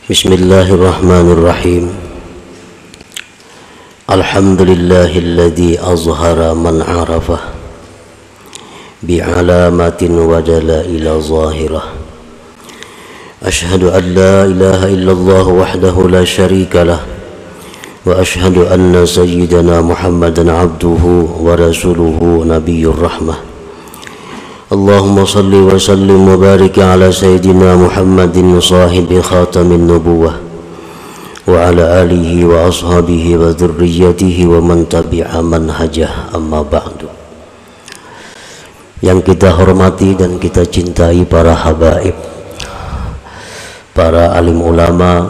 Bismillahirrahmanirrahim. Alhamdulillahilladzi azhara man arafah bi'alamatin wa dalaila zahirah. Ashhadu an la ilaha illallah wahdahu la syarika lah wa ashhadu anna sayyidana Muhammadan abduhu wa rasuluhu nabiyyur rahmah. Allahumma salli wa sallim wa barik ala sayyidina Muhammadin sahibi khatamin nubuwah wa ala alihi wa ashabihi wa dhurriyyatihi wa man tabi'a manhajah, amma ba'du. Yang kita hormati dan kita cintai para habaib, para alim ulama,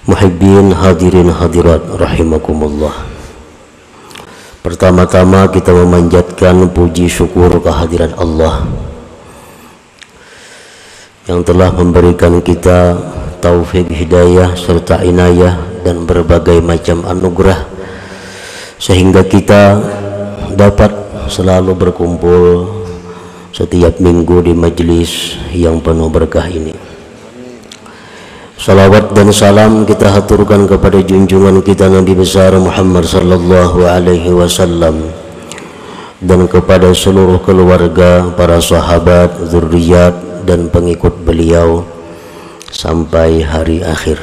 muhibbin, hadirin hadirat rahimakumullah. Pertama-tama kita memanjatkan puji syukur kehadiran Allah yang telah memberikan kita taufik hidayah serta inayah dan berbagai macam anugerah sehingga kita dapat selalu berkumpul setiap minggu di majelis yang penuh berkah ini. Salawat dan salam kita haturkan kepada junjungan kita Nabi besar Muhammad sallallahu alaihi wasallam dan kepada seluruh keluarga, para sahabat, zuriat dan pengikut beliau sampai hari akhir.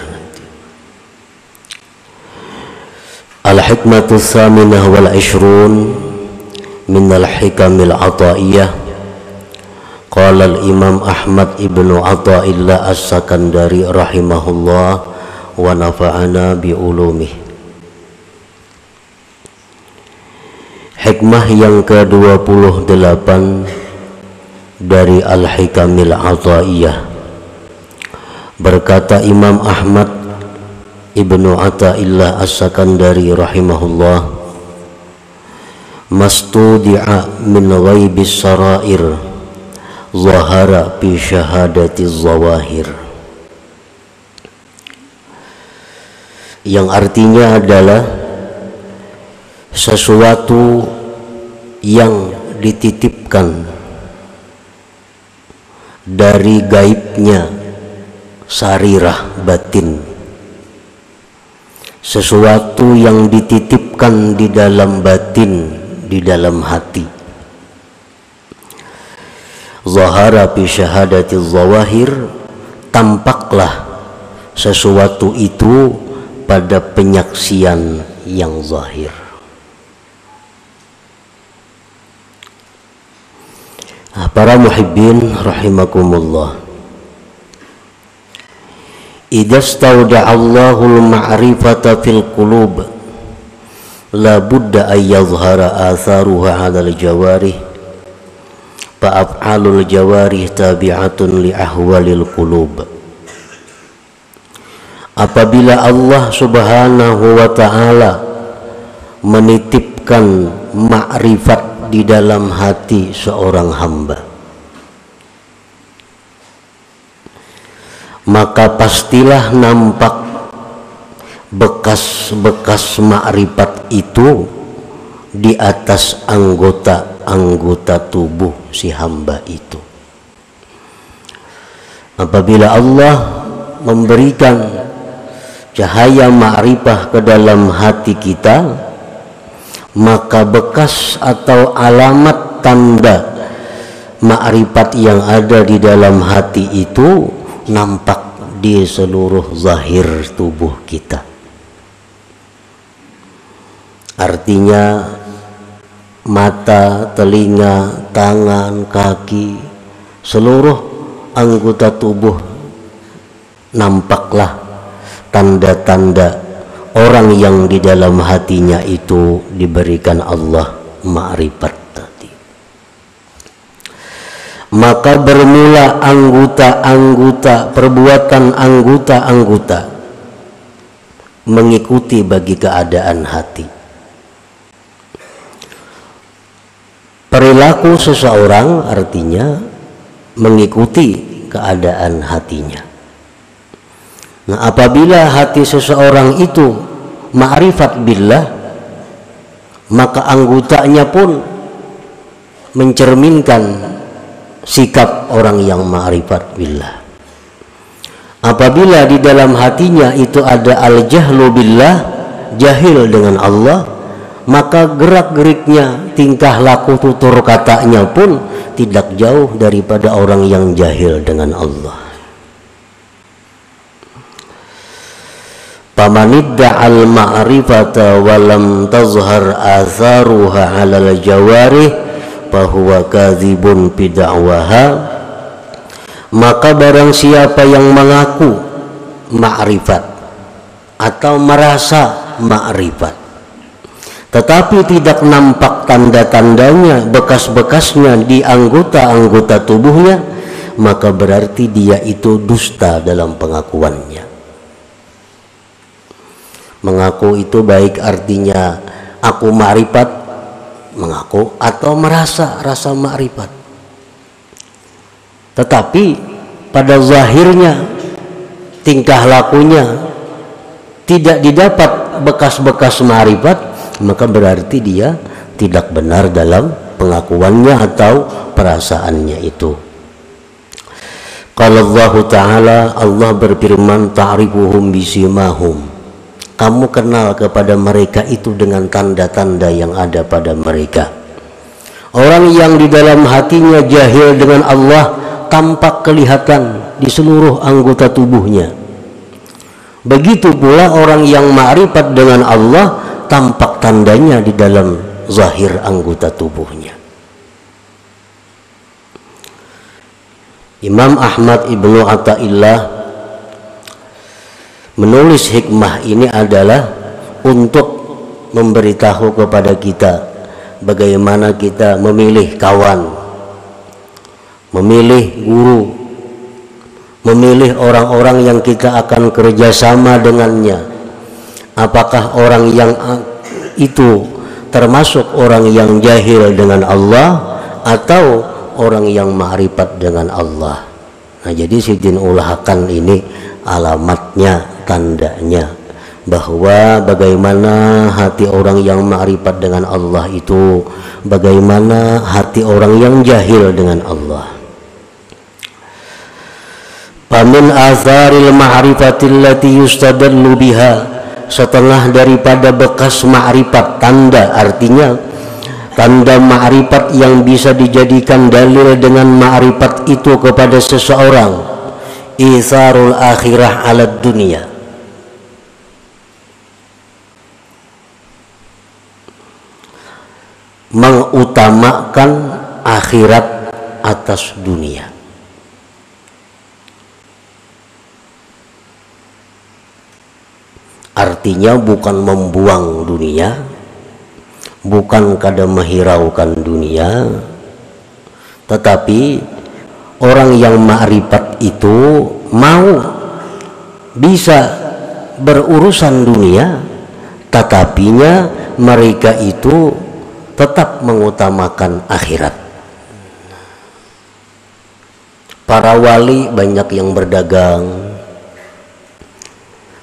Al-hikmatu tsaminah wal 20 min al-hikamil ataiyah. Qala al-Imam Ahmad ibnu Athaillah as-Sakandari rahimahullah wa nafa'ana bi ulumih. Hikmah yang ke-28 dari Al-Hikamil Athaiyah. Berkata Imam Ahmad ibnu Athaillah as-Sakandari rahimahullah, mastudi'a min ghaibis sarair zahara fi syahadati zawahir, yang artinya adalah sesuatu yang dititipkan dari gaibnya sarirah batin, sesuatu yang dititipkan di dalam batin, di dalam hati. Zahara fi syahadati zawahir, tampaklah sesuatu itu pada penyaksian yang zahir. Para muhibbin rahimakumullah, idza stauda'a Allahul ma'rifata fil qulub la budda ay yadhhara atharuha 'alal jawarih fa'af'alul jawarih tabi'atun li ahwalil qulub. Apabila Allah subhanahu wa ta'ala menitipkan ma'rifat di dalam hati seorang hamba, maka pastilah nampak bekas-bekas ma'rifat itu di atas anggota tubuh si hamba itu. Apabila Allah memberikan cahaya ma'rifah ke dalam hati kita, maka bekas atau alamat tanda ma'rifat yang ada di dalam hati itu nampak di seluruh zahir tubuh kita. Artinya mata, telinga, tangan, kaki, seluruh anggota tubuh nampaklah tanda-tanda orang yang di dalam hatinya itu diberikan Allah ma'rifat tadi. Maka bermula anggota-anggota, perbuatan anggota-anggota mengikuti bagi keadaan hati. Perilaku seseorang artinya mengikuti keadaan hatinya. Nah, apabila hati seseorang itu ma'rifat billah, maka anggotanya pun mencerminkan sikap orang yang ma'rifat billah. Apabila di dalam hatinya itu ada al-jahlu billah, jahil dengan Allah, maka gerak-geriknya, tingkah laku tutur katanya pun tidak jauh daripada orang yang jahil dengan Allah. Famanidda'al ma'rifata walam tazhar atharuha 'alal jawarih fahuwa kadzibun fi da'waha. Maka barang siapa yang mengaku ma'rifat atau merasa ma'rifat tetapi tidak nampak tanda-tandanya, bekas-bekasnya di anggota-anggota tubuhnya, maka berarti dia itu dusta dalam pengakuannya. Mengaku itu baik artinya aku ma'rifat, mengaku, atau merasa rasa ma'rifat. Tetapi pada zahirnya, tingkah lakunya tidak didapat bekas-bekas ma'rifat, maka berarti dia tidak benar dalam pengakuannya atau perasaannya itu. Qala Allah Ta'ala, Allah berfirman, ta'rifuhum bisimahum, kamu kenal kepada mereka itu dengan tanda-tanda yang ada pada mereka. Orang yang di dalam hatinya jahil dengan Allah tampak kelihatan di seluruh anggota tubuhnya. Begitu pula orang yang ma'rifat dengan Allah tampak tandanya di dalam zahir anggota tubuhnya. Imam Ahmad Ibnu Athaillah menulis hikmah ini adalah untuk memberitahu kepada kita bagaimana kita memilih kawan, memilih guru, memilih orang-orang yang kita akan kerjasama dengannya. Apakah orang yang itu termasuk orang yang jahil dengan Allah atau orang yang ma'rifat dengan Allah? Nah, jadi Sidin ulahkan ini alamatnya, tandanya, bahwa bagaimana hati orang yang ma'rifat dengan Allah itu, bagaimana hati orang yang jahil dengan Allah. Famin atharil ma'rifatil lati yustadallu biha, setengah daripada bekas ma'rifat, tanda artinya tanda ma'rifat yang bisa dijadikan dalil dengan ma'rifat itu kepada seseorang, isarul akhirah ala dunia, mengutamakan akhirat atas dunia. Artinya bukan membuang dunia, bukan kada menghiraukan dunia, tetapi orang yang ma'rifat itu mau bisa berurusan dunia, tetapinya mereka itu tetap mengutamakan akhirat. Para wali banyak yang berdagang,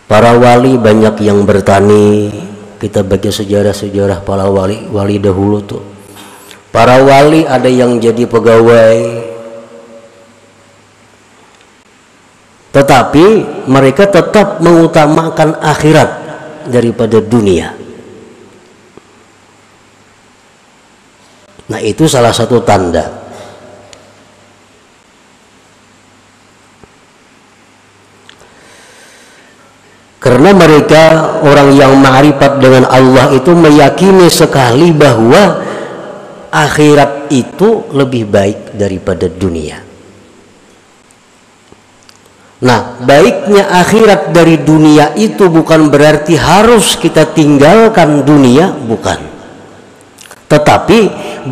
para wali banyak yang bertani. Kita baca sejarah-sejarah para wali dahulu tuh. Para wali ada yang jadi pegawai, tetapi mereka tetap mengutamakan akhirat daripada dunia. Nah, itu salah satu tanda. Karena mereka orang yang ma'rifat dengan Allah itu meyakini sekali bahwa akhirat itu lebih baik daripada dunia. Nah, baiknya akhirat dari dunia itu bukan berarti harus kita tinggalkan dunia, bukan. Tetapi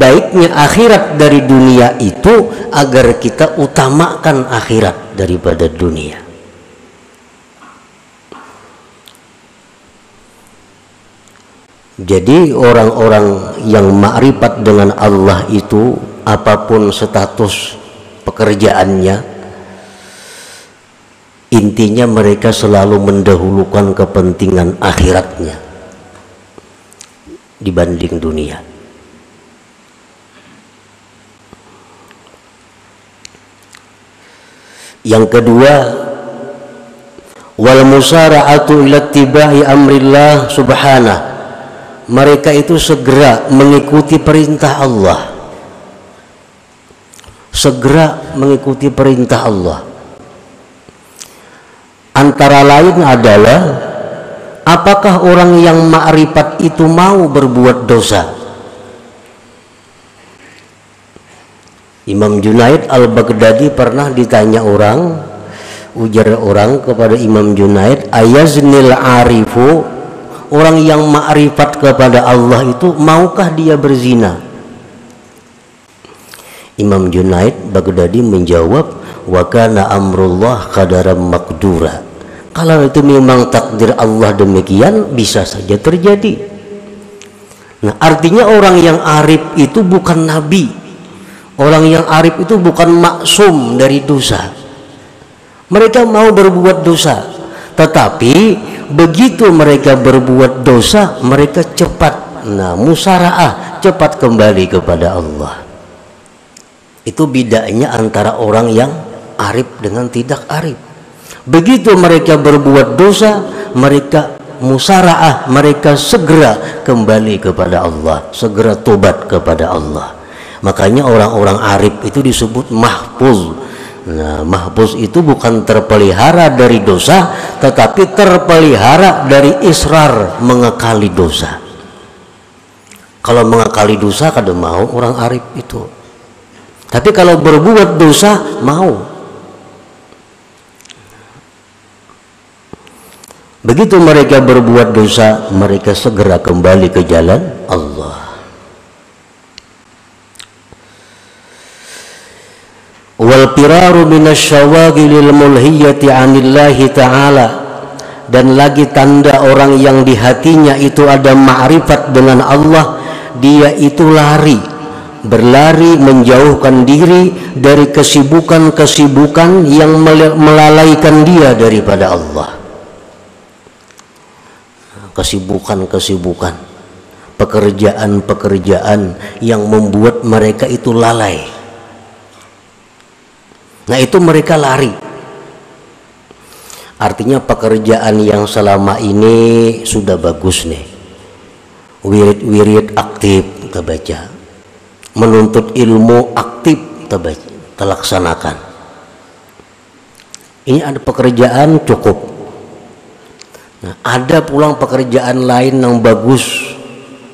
baiknya akhirat dari dunia itu agar kita utamakan akhirat daripada dunia. Jadi orang-orang yang ma'rifat dengan Allah itu, apapun status pekerjaannya, intinya mereka selalu mendahulukan kepentingan akhiratnya dibanding dunia. Yang kedua, wal musara'atu ila tibai amrillah subhanahu, mereka itu segera mengikuti perintah Allah, segera mengikuti perintah Allah. Antara lain adalah, apakah orang yang ma'rifat itu mau berbuat dosa? Imam Junaid al-Baghdadi pernah ditanya orang, ujar orang kepada Imam Junaid, ayaznil arifu, orang yang ma'rifat kepada Allah itu maukah dia berzina? Imam Junaid Baghdadi menjawab, wa kana amrullah qadaran maqdura, kalau itu memang takdir Allah demikian, bisa saja terjadi. Nah, artinya orang yang arif itu bukan nabi, orang yang arif itu bukan maksum dari dosa. Mereka mau berbuat dosa, tetapi begitu mereka berbuat dosa, mereka cepat, musara'ah, cepat kembali kepada Allah. Itu bedanya antara orang yang arif dengan tidak arif. Begitu mereka berbuat dosa, mereka musara'ah, mereka segera kembali kepada Allah, segera tobat kepada Allah. Makanya orang-orang arif itu disebut mahfuz. Nah, mahfuz itu bukan terpelihara dari dosa, tetapi terpelihara dari israr, mengekali dosa. Kalau mengekali dosa kada mau orang arif itu. Tapi kalau berbuat dosa mau. Begitu mereka berbuat dosa, mereka segera kembali ke jalan Allah. Wal firaru minasyawagilil mulhiyati 'anillahi ta'ala, dan lagi tanda orang yang di hatinya itu ada ma'rifat dengan Allah, dia itu berlari menjauhkan diri dari kesibukan-kesibukan yang melalaikan dia daripada Allah. Kesibukan-kesibukan, pekerjaan-pekerjaan yang membuat mereka itu lalai. Nah, itu mereka lari. Artinya pekerjaan yang selama ini sudah bagus nih, wirid-wirid aktif kita baca, menuntut ilmu aktif kita laksanakan. Ini ada pekerjaan cukup. Nah, ada pulang pekerjaan lain yang bagus,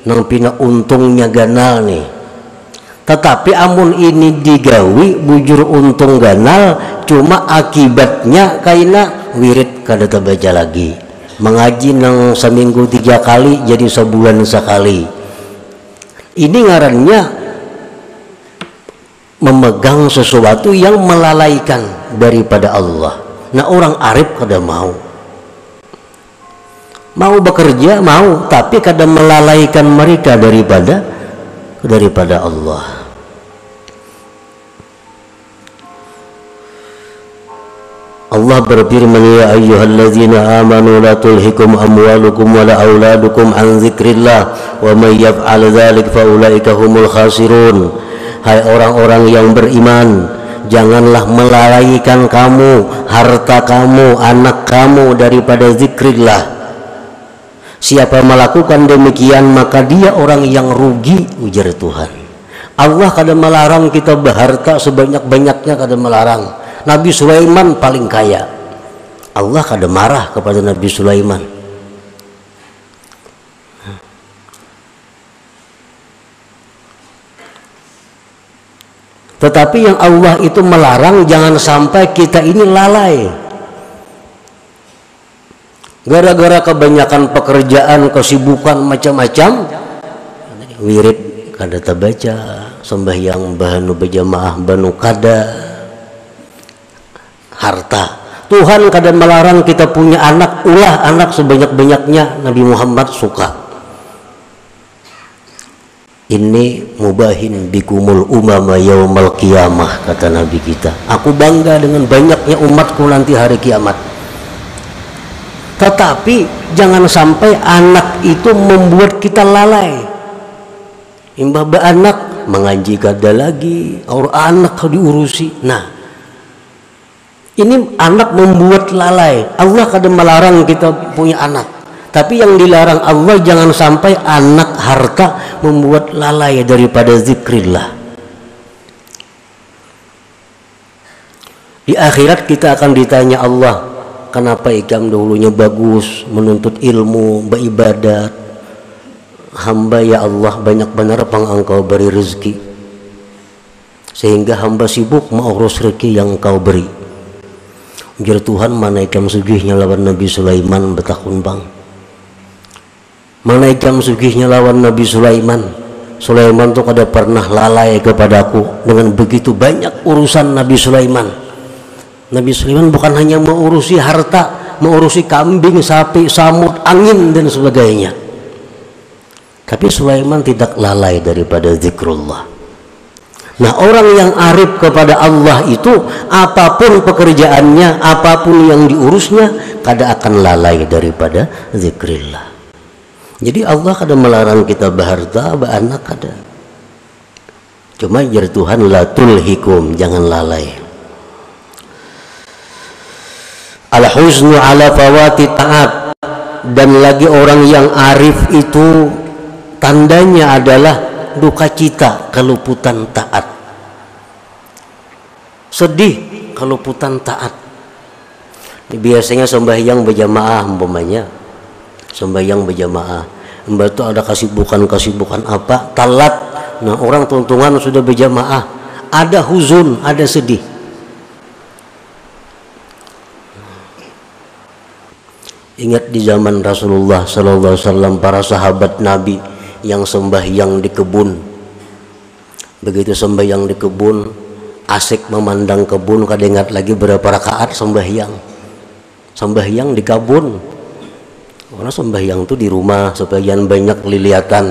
yang pina untungnya ganal nih. Tetapi amun ini digawi bujur untung ganal, cuma akibatnya kaina wirid kada terbaca lagi. Mengaji nang seminggu 3 kali jadi sebulan sekali. Ini ngarannya memegang sesuatu yang melalaikan daripada Allah. Nah, orang arif kada mau bekerja, mau, tapi kadang melalaikan mereka daripada Allah. Allah berfirman, ya ayyuhalladzina amanu la tulhikum amwalukum wala auladukum an dzikrillah wa may yaf'al dzalik fa ulaika humul khasirun. Hai orang-orang yang beriman, janganlah melalaikan kamu harta kamu, anak kamu daripada zikrillah. Siapa melakukan demikian maka dia orang yang rugi, ujar Tuhan. Allah kadang melarang kita berharta sebanyak-banyaknya, kadang melarang. Nabi Sulaiman paling kaya, Allah kadang marah kepada Nabi Sulaiman. Tetapi yang Allah itu melarang jangan sampai kita ini lalai. Gara-gara kebanyakan pekerjaan, kesibukan macam-macam, wirid kada tabaca, sembahyang bahanu berjamaah banu kada, harta. Tuhan kada melarang kita punya anak, ulah anak sebanyak-banyaknya. Nabi Muhammad suka. Ini mubahin bikumul umama yaumal qiyamah, kata Nabi kita. Aku bangga dengan banyaknya umatku nanti hari kiamat. Tetapi jangan sampai anak itu membuat kita lalai. Imbah anak mengaji kada lagi, orang anak diurusi. Nah, ini anak membuat lalai. Allah kada melarang kita punya anak. Tapi yang dilarang Allah jangan sampai anak harta membuat lalai daripada zikrillah. Di akhirat kita akan ditanya Allah, kenapa ikam dahulunya bagus, menuntut ilmu, beribadat. Hamba ya Allah banyak benar pang engkau beri rezeki, sehingga hamba sibuk mengurus rezeki yang engkau beri. Ujar Tuhan, mana ikam sugihnya lawan Nabi Sulaiman betakun bang. Mana ikam sugihnya lawan Nabi Sulaiman. Sulaiman tuh kada pernah lalai kepadaku dengan begitu banyak urusan Nabi Sulaiman. Nabi Sulaiman bukan hanya mengurusi harta, mengurusi kambing, sapi, samud, angin dan sebagainya. Tapi Sulaiman tidak lalai daripada zikrullah. Nah, orang yang arif kepada Allah itu apapun pekerjaannya, apapun yang diurusnya, kada akan lalai daripada zikrillah. Jadi Allah kada melarang kita berharta, beranak kada. Cuma jar Tuhan la tulhikum, jangan lalai. Al-huznu ala fawati ta'at. Dan lagi orang yang arif itu tandanya adalah duka cita keluputan taat. Sedih keluputan taat. Biasanya sembahyang berjamaah umpamanya. Sembahyang berjamaah, mbak itu ada kesibukan apa, talat. Nah, orang tuntungan sudah berjamaah, ada huzun, ada sedih. Ingat di zaman Rasulullah Sallallahu Alaihi Wasallam, para sahabat Nabi yang sembahyang di kebun. Begitu sembahyang di kebun, asik memandang kebun, kada ingat lagi berapa rakaat sembahyang. Sembahyang di kebun. Karena sembahyang itu di rumah, sebagian banyak liliatan.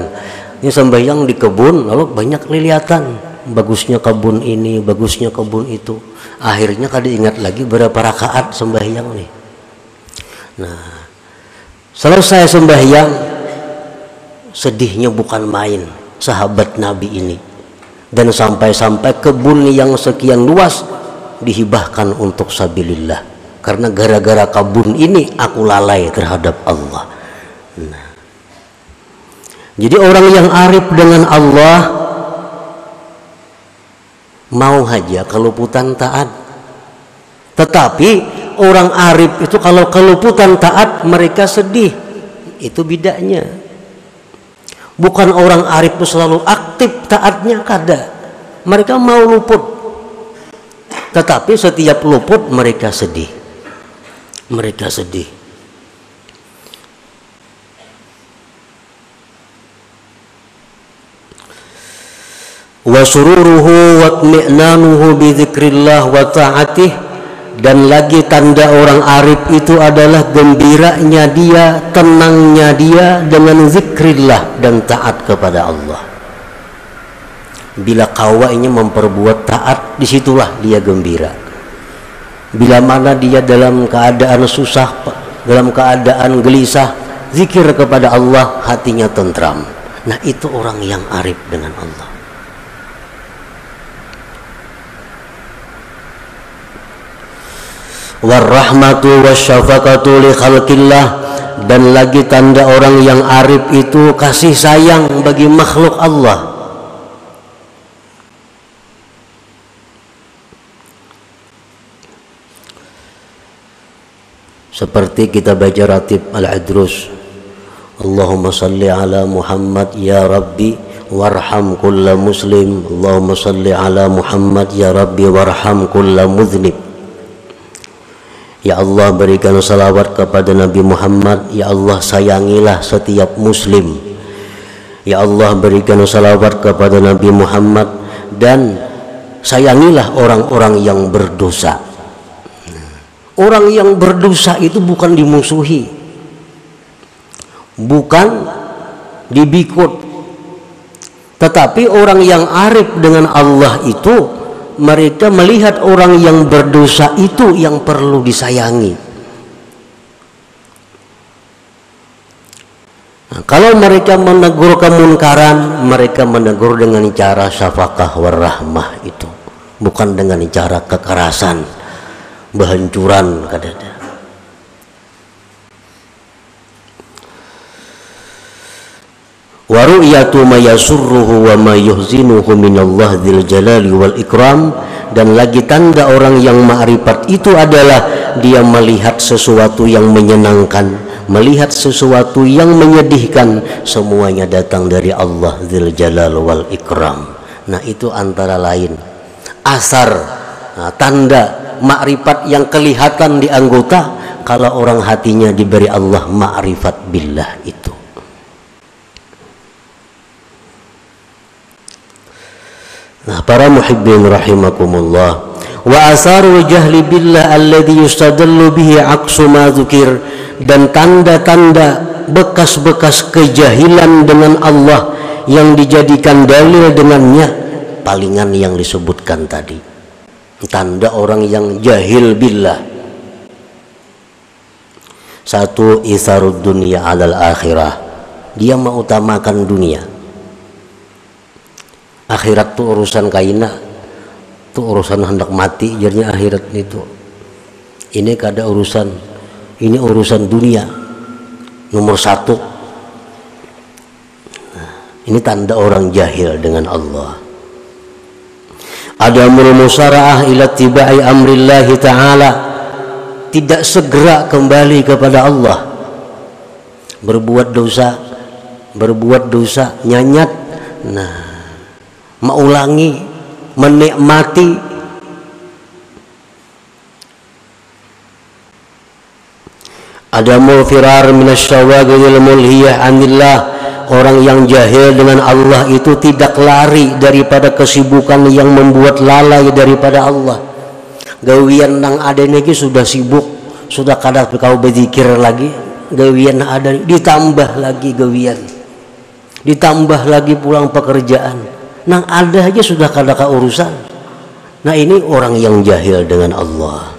Ini sembahyang di kebun, lalu banyak liliatan. Bagusnya kebun ini, bagusnya kebun itu. Akhirnya kada ingat lagi berapa rakaat sembahyang nih. Nah, selesai sembahyang, sedihnya bukan main sahabat Nabi ini. Dan sampai-sampai kebun yang sekian luas dihibahkan untuk sabilillah. Karena gara-gara kebun ini aku lalai terhadap Allah. Nah, jadi orang yang arif dengan Allah mau saja keluputan taat. Tetapi orang arif itu kalau keluputan taat mereka sedih. Itu bedanya. Bukan orang arif itu selalu aktif taatnya, kada. Mereka mau luput. Tetapi setiap luput mereka sedih. Mereka sedih. Wa sururuhu wa tmi'nanuhu bi dzikrillah wa ta'atih. Dan lagi tanda orang arif itu adalah gembiranya dia, tenangnya dia dengan zikrillah dan taat kepada Allah. Bila kawainya memperbuat taat, disitulah dia gembira. Bila mana dia dalam keadaan susah, dalam keadaan gelisah, zikir kepada Allah, hatinya tentram. Nah, itu orang yang arif dengan Allah. Warahmatu wasyafaqatu li khalqillah. Dan lagi tanda orang yang arif itu kasih sayang bagi makhluk Allah. Seperti kita baca ratib Al-Adrus, Allahumma salli ala Muhammad ya Rabbi warham kulla muslim. Allahumma salli ala Muhammad ya Rabbi warham kulla mudhnib. Ya Allah, berikan salawat kepada Nabi Muhammad. Ya Allah, sayangilah setiap muslim. Ya Allah, berikan salawat kepada Nabi Muhammad dan sayangilah orang-orang yang berdosa. Orang yang berdosa itu bukan dimusuhi, bukan dibikut, tetapi orang yang arif dengan Allah itu mereka melihat orang yang berdosa itu yang perlu disayangi. Nah, kalau mereka menegur kemunkaran, mereka menegur dengan cara syafaqah warahmah itu, bukan dengan cara kekerasan, kehancuran kadada. Wa ru'yatu ma yasurruhu wa ma yuhzinuhu minallah dzil jalali wal ikram, dan lagi tanda orang yang ma'rifat itu adalah dia melihat sesuatu yang menyenangkan, melihat sesuatu yang menyedihkan, semuanya datang dari Allah dzil jalal wal ikram. Nah, itu antara lain asar, tanda ma'rifat yang kelihatan di anggota kalau orang hatinya diberi Allah ma'rifat billah itu. Nah, para muhibbin rahimakumullah, wa asarul jahli billah alladhi yustadallu bihi aqsu ma dzukir, dan tanda-tanda bekas-bekas kejahilan dengan Allah yang dijadikan dalil dengannya palingan yang disebutkan tadi. Tanda orang yang jahil billah: satu, isarud dunia alal akhirah, dia mengutamakan dunia. Akhirat tuh urusan kaina, tuh urusan hendak mati, jadinya akhirat itu. Ini kada urusan, ini urusan dunia nomor satu. Nah, ini tanda orang jahil dengan Allah. Adamul musara'ah ila tibai amrillahi ta'ala, tidak segera kembali kepada Allah. Berbuat dosa nyanyat, nah, mengulangi, menikmati. Adamul firar minasyawagil mulhiyah anillah, orang yang jahil dengan Allah itu tidak lari daripada kesibukan yang membuat lalai daripada Allah. Gawian nang ada niki sudah sibuk, sudah kadang kau berzikir lagi, gawian ada ditambah lagi gawian, ditambah lagi pulang pekerjaan. Nang ada aja sudah kada urusan. Nah, ini orang yang jahil dengan Allah.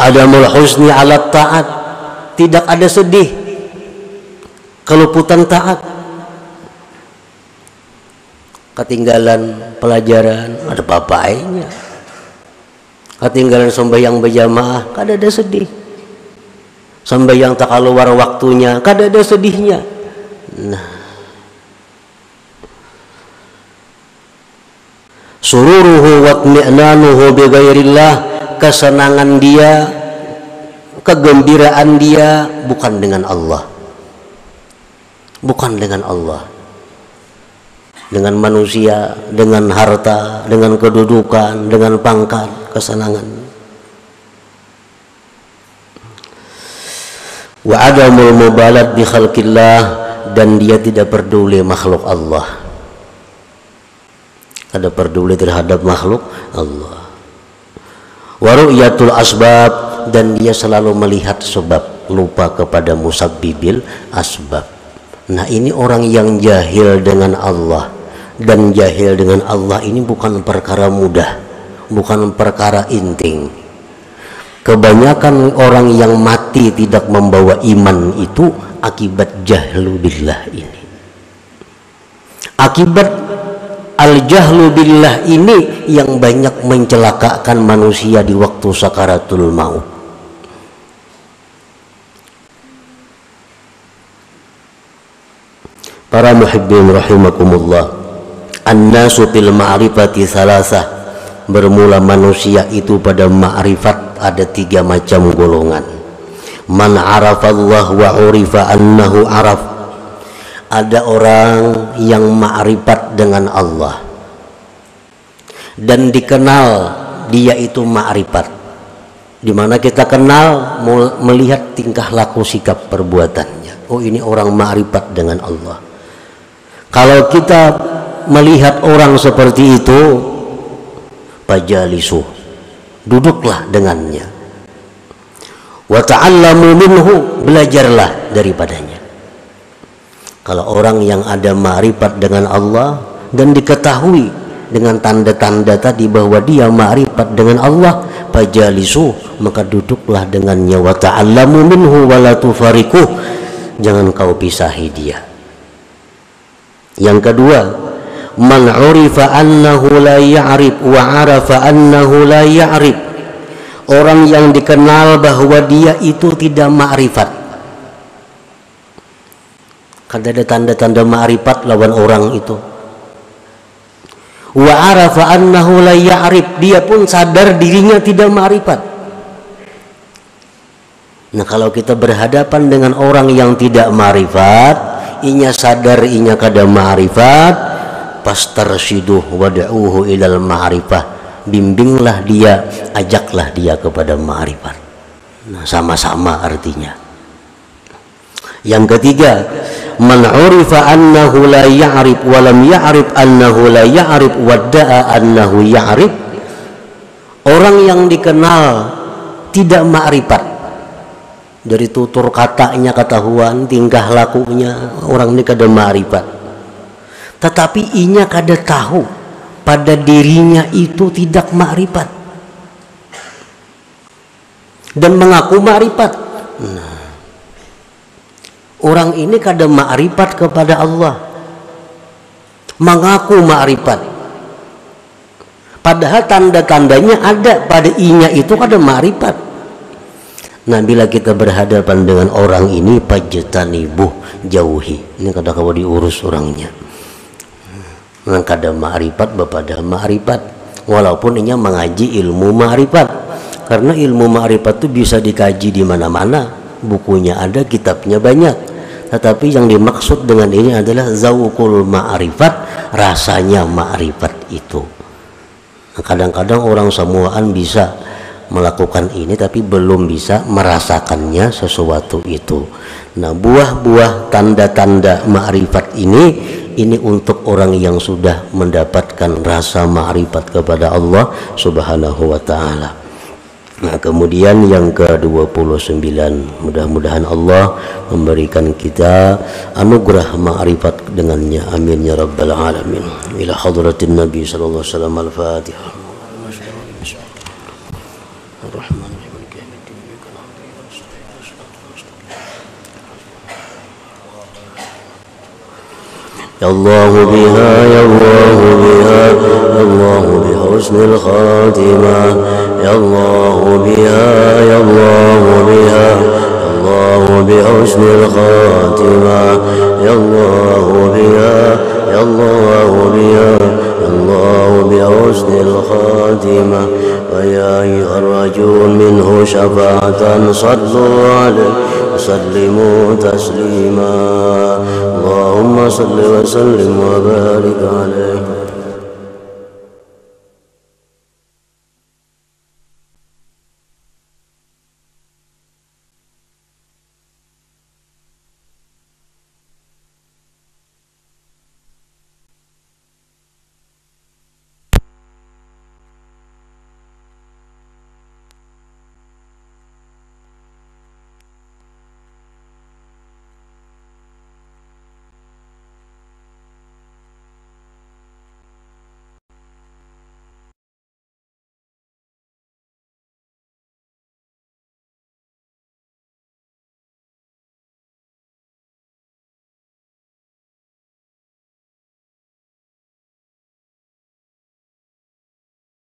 Adamul husni ala ta'at, tidak ada sedih keluputan taat. Ketinggalan pelajaran ada papainya, ketinggalan sembahyang berjamaah kada ada sedih, sembahyang tak keluar waktunya kada ada sedihnya. Nah, sururuhu wa tmi'nanuhu bi ghairillah, kesenangan dia, kegembiraan dia bukan dengan Allah, bukan dengan Allah, dengan manusia, dengan harta, dengan kedudukan, dengan pangkat, kesenangan. Wa adamul mubalat bi khalqillah, dan dia tidak peduli makhluk Allah, tidak peduli terhadap makhluk Allah. Wa ru'yatul asbab, dan dia selalu melihat sebab, lupa kepada musabbibil asbab. Nah, ini orang yang jahil dengan Allah, dan jahil dengan Allah ini bukan perkara mudah, bukan perkara inting. Kebanyakan orang yang mati tidak membawa iman itu akibat jahlu billah ini. Akibat al-jahlu billah ini yang banyak mencelakakan manusia di waktu sakaratul maut. Para muhibbin rahimakumullah, an-nasu fil ma'rifati salasah, bermula manusia itu pada ma'rifat ada 3 macam golongan. Man arafallah wa urifa annahu araf, ada orang yang ma'rifat dengan Allah dan dikenal dia itu ma'rifat, di mana kita kenal melihat tingkah laku sikap perbuatannya. Oh, ini orang ma'rifat dengan Allah. Kalau kita melihat orang seperti itu, fajalisu, duduklah dengannya, wa ta'allamu minhu, belajarlah daripadanya. Kalau orang yang ada ma'rifat dengan Allah dan diketahui dengan tanda-tanda tadi bahwa dia ma'rifat dengan Allah, fajalisu, maka duduklah dengannya, wa ta'allamu minhu wa la tufariquh, jangan kau pisahi dia. Yang kedua, man 'urifa annahu la ya'rif wa 'arafa annahu la ya'rif, orang yang dikenal bahwa dia itu tidak ma'rifat. Kan ada tanda-tanda ma'rifat lawan orang itu. Wa 'arafa annahu la ya'rif, dia pun sadar dirinya tidak ma'rifat. Nah, kalau kita berhadapan dengan orang yang tidak ma'rifat, inya sadar inya kada ma'rifat, fastarshiduh wad'uhu ilal ma'rifah, bimbinglah dia, ajaklah dia kepada ma'rifat. Nah, sama-sama artinya. Yang ketiga, man 'urifa annahu la ya'rif wa lam ya'rif annahu la ya'rif wadda'a annahu ya'rif, orang yang dikenal tidak ma'rifat, dari tutur katanya ketahuan, tingkah lakunya orang ini kada ma'rifat, tetapi inya kada tahu pada dirinya itu tidak ma'rifat dan mengaku ma'rifat. Nah, orang ini kada ma'rifat kepada Allah, mengaku ma'rifat, padahal tanda-tandanya ada pada inya itu kada ma'rifat. Nah, bila kita berhadapan dengan orang ini, fajtanibuh, jauhi. Ini kada kau diurus orangnya. Nah, kada ma'rifat bapada ma'rifat, walaupun inya mengaji ilmu ma'rifat, karena ilmu ma'rifat itu bisa dikaji di mana-mana, bukunya ada, kitabnya banyak. Tetapi yang dimaksud dengan ini adalah zauqul ma'rifat, rasanya ma'rifat itu. Nah, kadang-kadang orang semuaan bisa melakukan ini tapi belum bisa merasakannya sesuatu itu. Nah, buah-buah tanda-tanda ma'rifat ini untuk orang yang sudah mendapatkan rasa ma'rifat kepada Allah Subhanahu wa ta'ala. Nah, kemudian yang ke-29, mudah-mudahan Allah memberikan kita anugerah ma'rifat dengannya, amin ya rabbal alamin. Ila hadratin Nabi sallallahu alaihi wasallam. Al-Fatihah. Ya Allah biha, ya Allah biha, ya Allah bihusnil khatimah, ya Allah biha, ya Allah biha, ya Allah bihusnil khatimah, ya Allah biha, ya Allah biha, ya Allah bihusnil khatimah, wa ya ayyuhar-rajul minhu syafa'atan sallu alaihi وسلموا تسليما اللهم صل وسلم وبارك عليه.